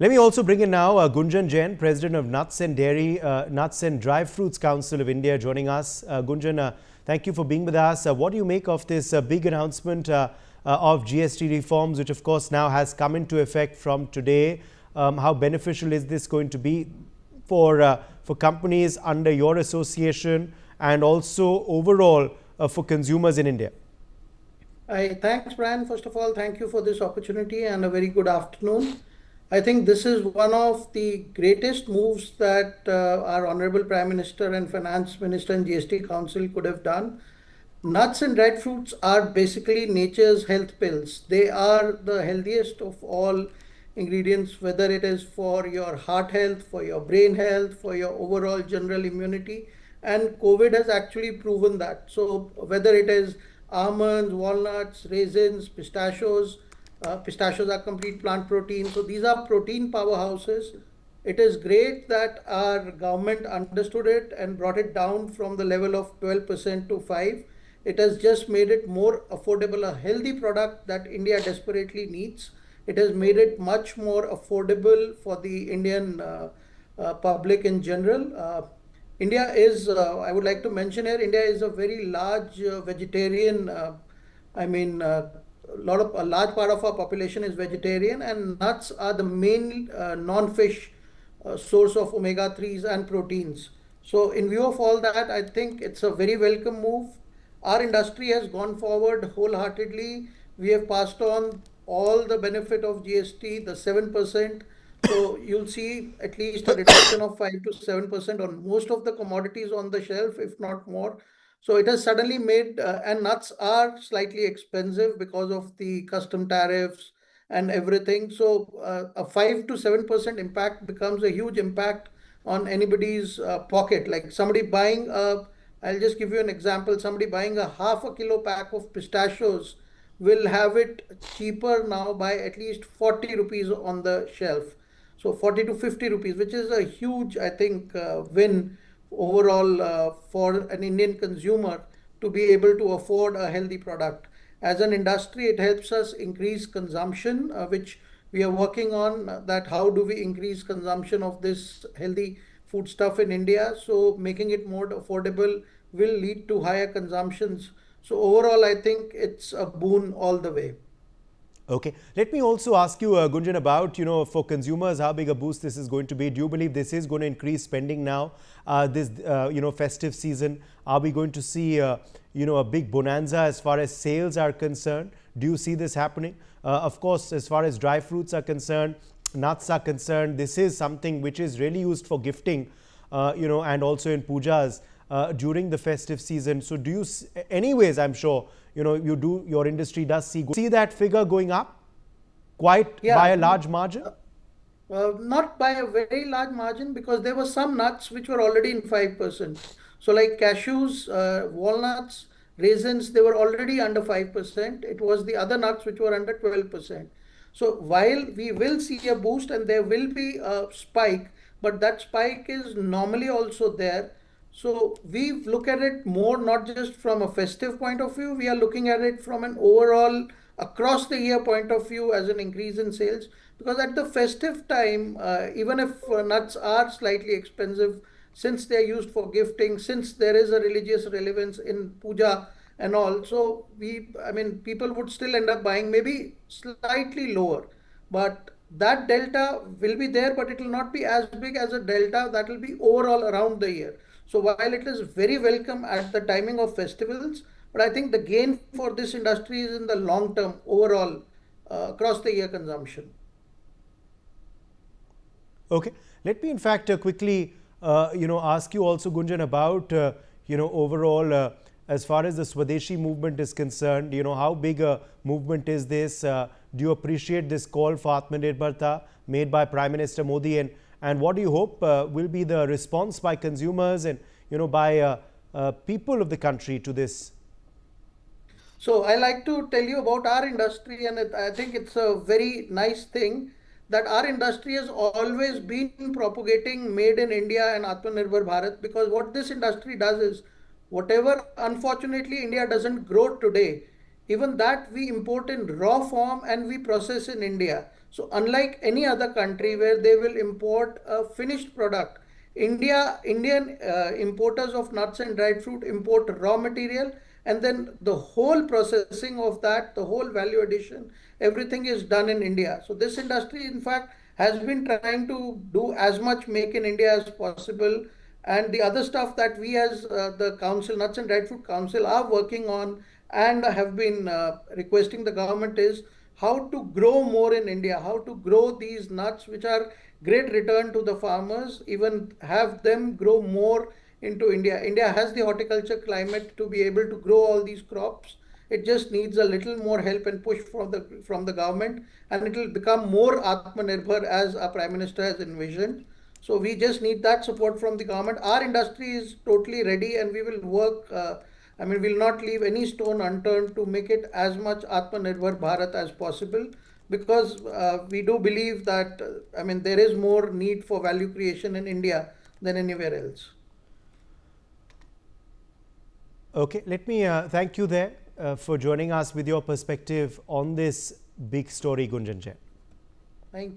Let me also bring in now Gunjan Jain, President of Nuts and Dry Fruits Council of India, joining us. Gunjan, thank you for being with us. What do you make of this big announcement of GST reforms, which of course now has come into effect from today? How beneficial is this going to be for companies under your association and also overall for consumers in India? Thanks, Brian. First of all, thank you for this opportunity and a very good afternoon. I think this is one of the greatest moves that our Honorable Prime Minister and Finance Minister and GST Council could have done. Nuts and dried fruits are basically nature's health pills. They are the healthiest of all ingredients, whether it is for your heart health, for your brain health, for your overall general immunity. And COVID has actually proven that. So, whether it is almonds, walnuts, raisins, pistachios, pistachios are complete plant protein. So these are protein powerhouses. It is great that our government understood it and brought it down from the level of 12% to 5. It has just made it more affordable, a healthy product that India desperately needs. It has made it much more affordable for the Indian public in general. India is, I would like to mention here, India is a very large vegetarian. I mean, a large part of our population is vegetarian, and nuts are the main non-fish source of omega 3s and proteins. So, in view of all that, I think it's a very welcome move. Our industry has gone forward wholeheartedly. We have passed on all the benefit of GST, the 7%. So you'll see at least a reduction of 5 to 7% on most of the commodities on the shelf, if not more. So it has suddenly made, and nuts are slightly expensive because of the custom tariffs and everything. So a 5 to 7% impact becomes a huge impact on anybody's pocket. Like somebody buying I'll just give you an example. Somebody buying a half a kilo pack of pistachios will have it cheaper now by at least 40 rupees on the shelf. So 40 to 50 rupees, which is a huge, I think, win overall for an Indian consumer to be able to afford a healthy product. As an industry, it helps us increase consumption, which we are working on. That how do we increase consumption of this healthy food stuff in India? So making it more affordable will lead to higher consumptions. So overall, I think it's a boon all the way. Okay. Let me also ask you, Gunjan, about, for consumers, how big a boost this is going to be. Do you believe this is going to increase spending now, this, festive season? Are we going to see, a big bonanza as far as sales are concerned? Do you see this happening? Of course, as far as dry fruits are concerned, nuts are concerned, this is something which is really used for gifting, and also in pujas during the festive season. So do you, anyways, I'm sure, your industry does see that figure going up quite by a large margin? Not by a very large margin, because there were some nuts which were already in 5%. So like cashews, walnuts, raisins, they were already under 5%. It was the other nuts which were under 12%. So while we will see a boost and there will be a spike, but that spike is normally also there. So we look at it more not just from a festive point of view, we are looking at it from an overall across the year point of view as an increase in sales. Because at the festive time, even if nuts are slightly expensive, since they are used for gifting, since there is a religious relevance in puja and all, so people would still end up buying maybe slightly lower. But that delta will be there, but it will not be as big as a delta that will be overall around the year. So while it is very welcome at the timing of festivals, but I think the gain for this industry is in the long term overall across the year consumption. Okay. Let me in fact quickly, ask you also, Gunjan, about, overall, as far as the Swadeshi movement is concerned, how big a movement is this? Do you appreciate this call for Atmanirbharta made by Prime Minister Modi? And what do you hope will be the response by consumers and, by people of the country to this? So I like to tell you about our industry, and I think it's a very nice thing that our industry has always been propagating made in India and Atmanirbhar Bharat, because what this industry does is whatever unfortunately India doesn't grow today, even that we import in raw form and we process in India. So unlike any other country where they will import a finished product, Indian importers of nuts and dried fruit import raw material, and then the whole processing of that, the whole value addition, everything is done in India. So this industry, in fact, has been trying to do as much make in India as possible. And the other stuff that we as the council, Nuts and Dried Fruit Council, are working on and have been requesting the government is how to grow more in India, how to grow these nuts, which are great return to the farmers, even have them grow more into India. India has the horticulture climate to be able to grow all these crops. It just needs a little more help and push from the government, and it will become more Atmanirbhar as our Prime Minister has envisioned. So we just need that support from the government. Our industry is totally ready, and we will work. I mean, we'll not leave any stone unturned to make it as much Atmanirbhar Bharat as possible, because we do believe that I mean there is more need for value creation in India than anywhere else. Okay, let me thank you there for joining us with your perspective on this big story, Gunjan Jain. Thank you.